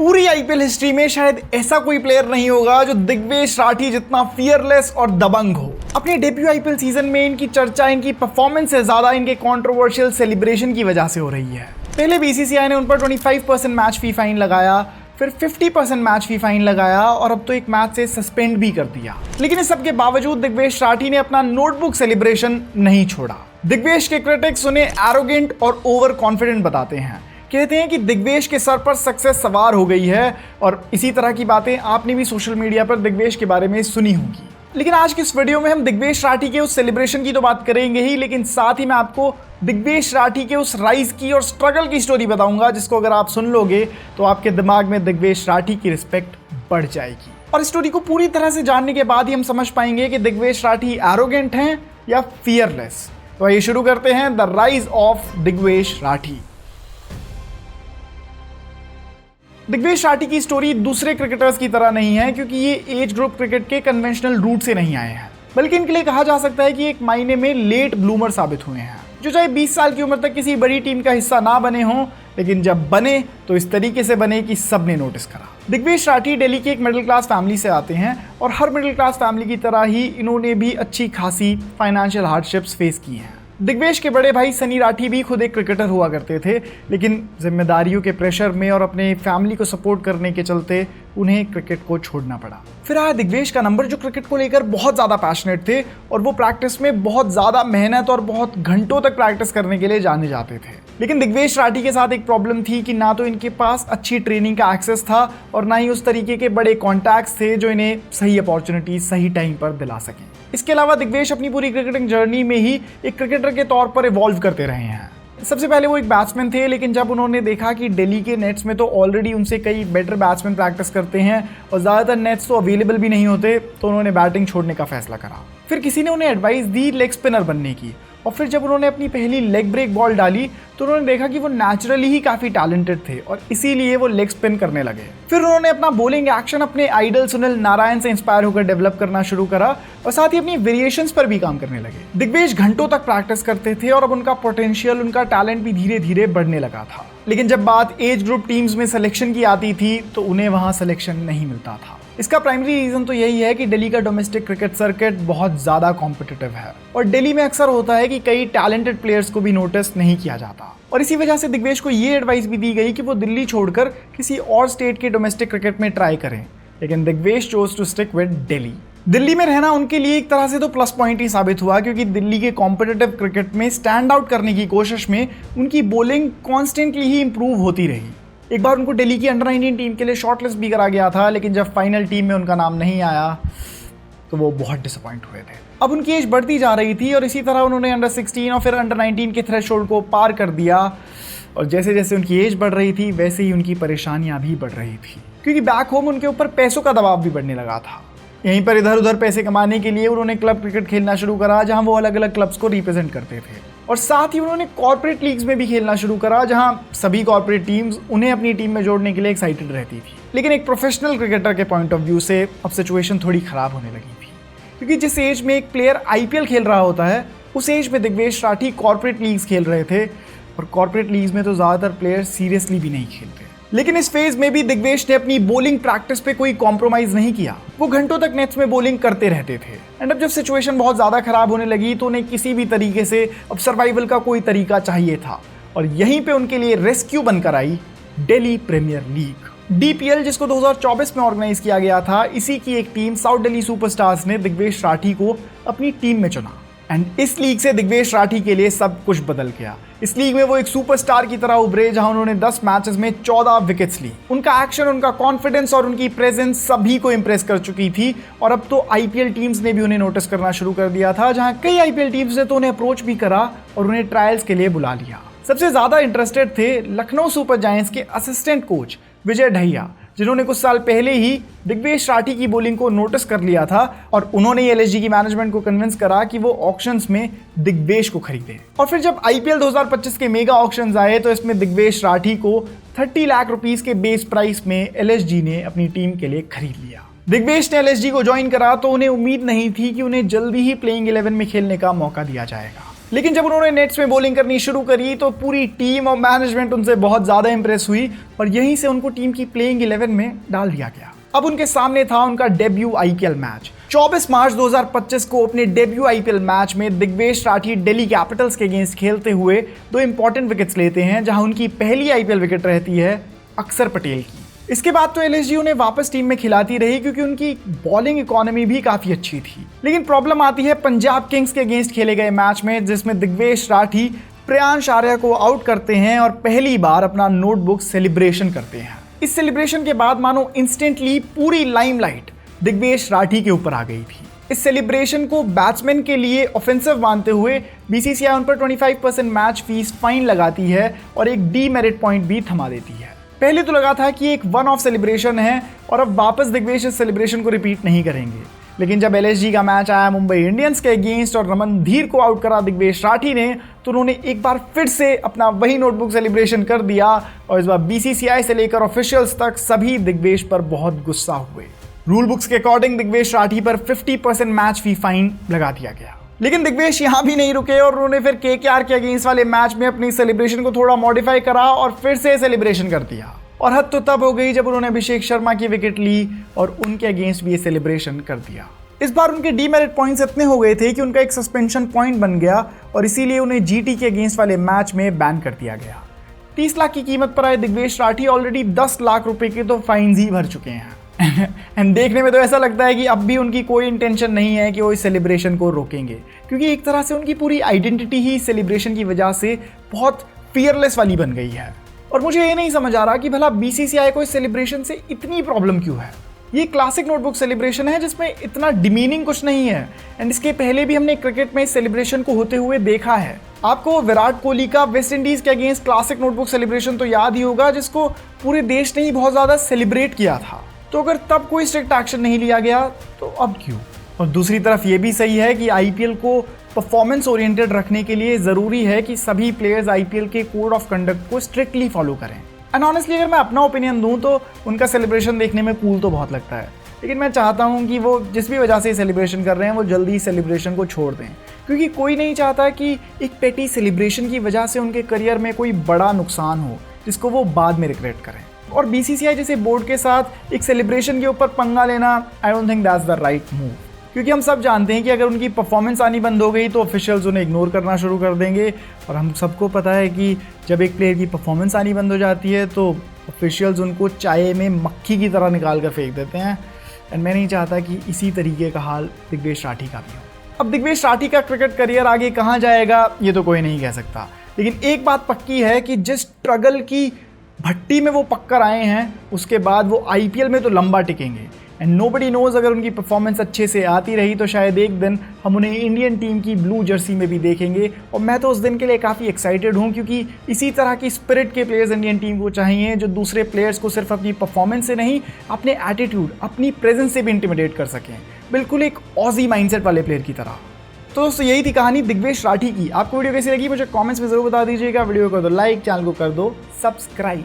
पूरी IPL history में शायद ऐसा कोई प्लेयर नहीं होगा जो दिग्वेश राठी जितना फियरलेस और दबंग हो। अपने डेब्यू आईपीएल सीजन में इनकी चर्चा इनकी परफॉर्मेंस से ज्यादा इनके कंट्रोवर्शियल सेलिब्रेशन की वजह से हो रही है। पहले बीसीसीआई ने उन पर 25% मैच फी फाइन लगाया, फिर 50% मैच फी फाइन लगाया और अब तो एक मैच से सस्पेंड भी कर दिया। लेकिन इस सब के बावजूद दिग्वेश राठी ने अपना नोटबुक सेलिब्रेशन नहीं छोड़ा। दिग्वेश के क्रिटिक्स उन्हें एरोगेंट और ओवर कॉन्फिडेंट बताते हैं। कहते हैं कि दिग्वेश के सर पर सक्सेस सवार हो गई है और इसी तरह की बातें आपने भी सोशल मीडिया पर दिग्वेश के बारे में सुनी होगी। लेकिन आज की इस वीडियो में हम दिग्वेश राठी के उस सेलिब्रेशन की तो बात करेंगे ही, लेकिन साथ ही मैं आपको दिग्वेश राठी के उस राइज की और स्ट्रगल की स्टोरी बताऊंगा जिसको अगर आप सुन लोगे तो आपके दिमाग में दिग्वेश राठी की रिस्पेक्ट बढ़ जाएगी। और इस स्टोरी को पूरी तरह से जानने के बाद ही हम समझ पाएंगे कि दिग्वेश राठी एरोगेंट हैं या फियरलेस। तो आइए शुरू करते हैं the rise of Digvesh Rathi. Digvesh Rathi की स्टोरी दूसरे क्रिकेटर्स की तरह नहीं है, क्योंकि ये एज ग्रुप क्रिकेट के कन्वेंशनल रूट से नहीं आए हैं, बल्कि इनके लिए कहा जा सकता है कि एक मायने में लेट ब्लूमर साबित हुए हैं, जो चाहे 20 साल की उम्र तक किसी बड़ी टीम का हिस्सा ना बने हों, लेकिन जब बने तो इस तरीके से बने कि सबने नोटिस करा। दिग्वेश राठी दिल्ली की एक मिडिल क्लास फैमिली से आते हैं और हर मिडिल क्लास फैमिली की तरह ही इन्होंने भी अच्छी खासी फाइनेंशियल हार्डशिप्स फेस की हैं। दिग्वेश के बड़े भाई सनी राठी भी खुद एक क्रिकेटर हुआ करते थे, लेकिन जिम्मेदारियों के प्रेशर में और अपने फैमिली को सपोर्ट करने के चलते उन्हें क्रिकेट को छोड़ना पड़ा। फिर आया दिग्वेश का नंबर, जो क्रिकेट को लेकर बहुत ज़्यादा पैशनेट थे और वो प्रैक्टिस में बहुत ज़्यादा मेहनत और बहुत घंटों तक प्रैक्टिस करने के लिए जाने जाते थे। लेकिन दिग्वेश राठी के साथ एक प्रॉब्लम थी कि ना तो इनके पास अच्छी ट्रेनिंग का एक्सेस था और ना ही उस तरीके के बड़े कॉन्टैक्ट्स थे जो इन्हें सही अपॉर्चुनिटी सही टाइम पर दिला सकें। इसके अलावा दिग्वेश अपनी पूरी क्रिकेटिंग जर्नी में ही एक क्रिकेटर के तौर पर इवॉल्व करते रहे हैं। सबसे पहले वो एक बैट्समैन थे, लेकिन जब उन्होंने देखा कि दिल्ली के नेट्स में तो ऑलरेडी उनसे कई बेटर बैट्समैन प्रैक्टिस करते हैं और ज़्यादातर नेट्स तो अवेलेबल भी नहीं होते, तो उन्होंने बैटिंग छोड़ने का फैसला करा। फिर किसी ने उन्हें एडवाइस दी लेग स्पिनर बनने की, और फिर जब उन्होंने अपनी पहली लेग ब्रेक बॉल डाली तो उन्होंने देखा कि वो नेचुरली ही काफ़ी टैलेंटेड थे और इसीलिए वो लेग स्पिन करने लगे। फिर उन्होंने अपना बॉलिंग एक्शन अपने आइडल सुनील नारायण से इंस्पायर होकर डेवलप करना शुरू करा और साथ ही अपनी वेरिएशंस पर भी काम करने लगे। दिग्वेश घंटों तक प्रैक्टिस करते थे और अब उनका पोटेंशियल, उनका टैलेंट भी धीरे धीरे बढ़ने लगा था। लेकिन जब बात एज ग्रुप टीम्स में सिलेक्शन की आती थी तो उन्हें वहाँ सिलेक्शन नहीं मिलता था। इसका प्राइमरी रीजन तो यही है कि दिल्ली का डोमेस्टिक क्रिकेट सर्किट बहुत ज़्यादा कॉम्पिटिटिव है और दिल्ली में अक्सर होता है कि कई टैलेंटेड प्लेयर्स को भी नोटिस नहीं किया जाता। और इसी वजह से दिग्वेश को ये एडवाइस भी दी गई कि वो दिल्ली छोड़कर किसी और स्टेट के डोमेस्टिक क्रिकेट में ट्राई करें, लेकिन Digvesh chose to stick with Delhi. Delhi में रहना उनके लिए एक तरह से तो प्लस पॉइंट ही साबित हुआ, क्योंकि दिल्ली के कॉम्पिटिटिव क्रिकेट में स्टैंड आउट करने की कोशिश में उनकी बॉलिंग कॉन्स्टेंटली ही इंप्रूव होती रही। एक बार उनको दिल्ली की अंडर 19 टीम के लिए शॉर्टलिस्ट भी करा गया था, लेकिन जब फाइनल टीम में उनका नाम नहीं आया तो वो बहुत डिसअपॉइंट हुए थे। अब उनकी एज बढ़ती जा रही थी और इसी तरह उन्होंने अंडर 16 और फिर अंडर 19 के थ्रेशोल्ड को पार कर दिया और जैसे जैसे उनकी एज बढ़ रही थी वैसे ही उनकी परेशानियां भी बढ़ रही थी, क्योंकि बैक होम उनके ऊपर पैसों का दबाव भी बढ़ने लगा था। यहीं पर इधर उधर पैसे कमाने के लिए उन्होंने क्लब क्रिकेट खेलना शुरू करा, जहां वो अलग अलग क्लब्स को रिप्रेजेंट करते थे, और साथ ही उन्होंने कॉर्पोरेट लीग्स में भी खेलना शुरू करा, जहां सभी कॉर्पोरेट टीम्स उन्हें अपनी टीम में जोड़ने के लिए एक्साइटेड रहती थी। लेकिन एक प्रोफेशनल क्रिकेटर के पॉइंट ऑफ व्यू से अब सिचुएशन थोड़ी खराब होने लगी थी, क्योंकि जिस एज में एक प्लेयर आईपीएल खेल रहा होता है उस एज में दिग्वेश राठी कॉर्पोरेट लीग्स खेल रहे थे, और कॉर्पोरेट लीग्स में तो ज़्यादातर प्लेयर सीरियसली भी नहीं खेलते। लेकिन इस फेज में भी दिग्वेश ने अपनी बॉलिंग प्रैक्टिस पे कोई कॉम्प्रोमाइज नहीं किया। वो घंटों तक नेट्स में बॉलिंग करते रहते थे एंड अब जब सिचुएशन बहुत ज़्यादा खराब होने लगी तो उन्हें किसी भी तरीके से अब सर्वाइवल का कोई तरीका चाहिए था, और यहीं पे उनके लिए रेस्क्यू बनकर आई दिल्ली प्रीमियर लीग, डीपीएल, जिसको 2024 में ऑर्गेनाइज किया गया था। इसी की एक टीम साउथ दिल्ली सुपरस्टार्स ने दिग्वेश राठी को अपनी टीम में चुना एंड इस लीग से दिग्वेश राठी के लिए सब कुछ बदल गया। इस लीग में वो एक सुपरस्टार की तरह उभरे, जहां उन्होंने 10 मैचेस में 14 विकेट्स ली। उनका एक्शन, उनका कॉन्फिडेंस और उनकी प्रेजेंस सभी को इंप्रेस कर चुकी थी, और अब तो आईपीएल टीम्स ने भी उन्हें नोटिस करना शुरू कर दिया था, जहां कई आईपीएल टीम्स ने तो उन्हें अप्रोच भी करा और उन्हें ट्रायल्स के लिए बुला लिया। सबसे ज्यादा इंटरेस्टेड थे लखनऊ सुपर जायंट्स के असिस्टेंट कोच विजय ढैया, जिन्होंने कुछ साल पहले ही दिग्वेश राठी की बॉलिंग को नोटिस कर लिया था, और उन्होंने एलएसजी की मैनेजमेंट को कन्विंस करा कि वो ऑक्शंस में दिग्वेश को खरीदे। और फिर जब आईपीएल 2025 के मेगा ऑक्शंस आए तो इसमें दिग्वेश राठी को 30 लाख रुपीस के बेस प्राइस में एलएसजी ने अपनी टीम के लिए खरीद लिया। दिग्वेश ने एलएसजी को ज्वाइन करा तो उन्हें उम्मीद नहीं थी कि उन्हें जल्दी ही प्लेइंग 11 में खेलने का मौका दिया जाएगा, लेकिन जब उन्होंने नेट्स में बॉलिंग करनी शुरू करी तो पूरी टीम और मैनेजमेंट उनसे बहुत ज़्यादा इंप्रेस हुई और यहीं से उनको टीम की प्लेइंग 11 में डाल दिया गया। अब उनके सामने था उनका डेब्यू आईपीएल मैच। 24 मार्च 2025 को अपने डेब्यू आईपीएल मैच में दिग्वेश राठी दिल्ली कैपिटल्स के अगेंस्ट खेलते हुए 2 इंपॉर्टेंट विकेट्स लेते हैं, जहां उनकी पहली आईपीएल विकेट रहती है अक्षर पटेल की। इसके बाद तो एलएसजी उन्हें वापस टीम में खिलाती रही क्योंकि उनकी बॉलिंग इकोनॉमी भी काफी अच्छी थी। लेकिन प्रॉब्लम आती है पंजाब किंग्स के अगेंस्ट खेले गए मैच में, जिसमें दिग्वेश राठी प्रियांश आर्या को आउट करते हैं और पहली बार अपना नोटबुक सेलिब्रेशन करते हैं। इस सेलिब्रेशन के बाद मानो इंस्टेंटली पूरी लाइमलाइट दिग्वेश राठी के ऊपर आ गई थी। इस सेलिब्रेशन को बैट्समैन के लिए ऑफेंसिव मानते हुए बीसीसीआई उन पर 25% मैच फीस फाइन लगाती है और एक डीमेरिट पॉइंट भी थमा देती है। पहले तो लगा था कि एक वन ऑफ सेलिब्रेशन है और अब वापस दिग्वेश इस सेलिब्रेशन को रिपीट नहीं करेंगे, लेकिन जब एलएसजी का मैच आया मुंबई इंडियंस के अगेंस्ट और रमनधीर को आउट करा दिग्वेश राठी ने, तो उन्होंने एक बार फिर से अपना वही नोटबुक सेलिब्रेशन कर दिया और इस बार बीसीसीआई से लेकर ऑफिशियल्स तक सभी दिग्वेश पर बहुत गुस्सा हुए। रूल बुक्स के अकॉर्डिंग दिग्वेश राठी पर 50% मैच फी फाइन लगा दिया गया। लेकिन दिग्वेश यहां भी नहीं रुके और उन्होंने फिर केकेआर के अगेंस्ट वाले मैच में अपनी सेलिब्रेशन को थोड़ा मॉडिफाई करा और फिर से सेलिब्रेशन कर दिया। और हद तो तब हो गई जब उन्होंने अभिषेक शर्मा की विकेट ली और उनके अगेंस्ट भी ये सेलिब्रेशन कर दिया। इस बार उनके डीमेरिट पॉइंट्स इतने हो गए थे कि उनका एक सस्पेंशन पॉइंट बन गया और इसीलिए उन्हें जीटी के अगेंस्ट वाले मैच में बैन कर दिया गया। 30 लाख की कीमत पर आए दिग्वेश राठी ऑलरेडी 10 लाख रुपए के तो फाइन्स ही भर चुके हैं। एंड देखने में तो ऐसा लगता है कि अब भी उनकी कोई इंटेंशन नहीं है कि वो इस सेलिब्रेशन को रोकेंगे, क्योंकि एक तरह से उनकी पूरी आइडेंटिटी ही सेलिब्रेशन की वजह से बहुत फियरलेस वाली बन गई है। और मुझे ये नहीं समझ आ रहा कि भला बीसीसीआई को इस सेलिब्रेशन से इतनी प्रॉब्लम क्यों है। ये क्लासिक नोटबुक सेलिब्रेशन है जिसमें इतना डिमीनिंग कुछ नहीं है एंड इसके पहले भी हमने क्रिकेट में इस सेलिब्रेशन को होते हुए देखा है। आपको विराट कोहली का वेस्ट इंडीज के अगेंस्ट क्लासिक नोटबुक सेलिब्रेशन तो याद ही होगा, जिसको पूरे देश ने ही बहुत ज़्यादा सेलिब्रेट किया था। तो अगर तब कोई स्ट्रिक्ट एक्शन नहीं लिया गया तो अब क्यों। और दूसरी तरफ ये भी सही है कि आईपीएल को परफॉर्मेंस ओरिएंटेड रखने के लिए ज़रूरी है कि सभी प्लेयर्स आईपीएल के कोड ऑफ कंडक्ट को स्ट्रिक्टली फॉलो करें। एंड ऑनेस्टली अगर मैं अपना ओपिनियन दूं तो उनका सेलिब्रेशन देखने में कूल तो बहुत लगता है, लेकिन मैं चाहता हूं कि वो जिस भी वजह से सेलिब्रेशन कर रहे हैं वो जल्दी सेलिब्रेशन को छोड़ दें, क्योंकि कोई नहीं चाहता कि एक पेटी सेलिब्रेशन की वजह से उनके करियर में कोई बड़ा नुकसान हो जिसको वो बाद में रिग्रेट करें। और बीसीसीआई जैसे बोर्ड के साथ एक सेलिब्रेशन के ऊपर पंगा लेना I don't think that's the right move, क्योंकि हम सब जानते हैं कि अगर उनकी परफॉर्मेंस आनी बंद हो गई तो ऑफिशियल्स उन्हें इग्नोर करना शुरू कर देंगे। और हम सबको पता है कि जब एक प्लेयर की परफॉर्मेंस आनी बंद हो जाती है तो ऑफिशियल्स उनको चाय में मक्खी की तरह निकाल कर फेंक देते हैं। एंड मैं नहीं चाहता कि इसी तरीके का हाल दिग्वेश राठी का भी हो। अब दिग्वेश राठी का क्रिकेट करियर आगे कहाँ जाएगा ये तो कोई नहीं कह सकता, लेकिन एक बात पक्की है कि जिस स्ट्रगल की भट्टी में वो पक्कर आए हैं उसके बाद वो आईपीएल में तो लंबा टिकेंगे। एंड नोबडी नोज, अगर उनकी परफॉर्मेंस अच्छे से आती रही तो शायद एक दिन हम उन्हें इंडियन टीम की ब्लू जर्सी में भी देखेंगे। और मैं तो उस दिन के लिए काफ़ी एक्साइटेड हूँ, क्योंकि इसी तरह की स्पिरिट के प्लेयर्स इंडियन टीम को चाहिए जो दूसरे प्लेयर्स को सिर्फ अपनी परफॉर्मेंस से नहीं, अपने एटीट्यूड, अपनी प्रेजेंस से भी इंटिमिडेट कर सकें, बिल्कुल एक ऑजी माइंडसेट वाले प्लेयर की तरह। तो दोस्तों यही थी कहानी दिग्वेश राठी की। आपको वीडियो कैसी लगी मुझे कमेंट्स में जरूर बता दीजिएगा। वीडियो को कर दो लाइक, चैनल को कर दो सब्सक्राइब।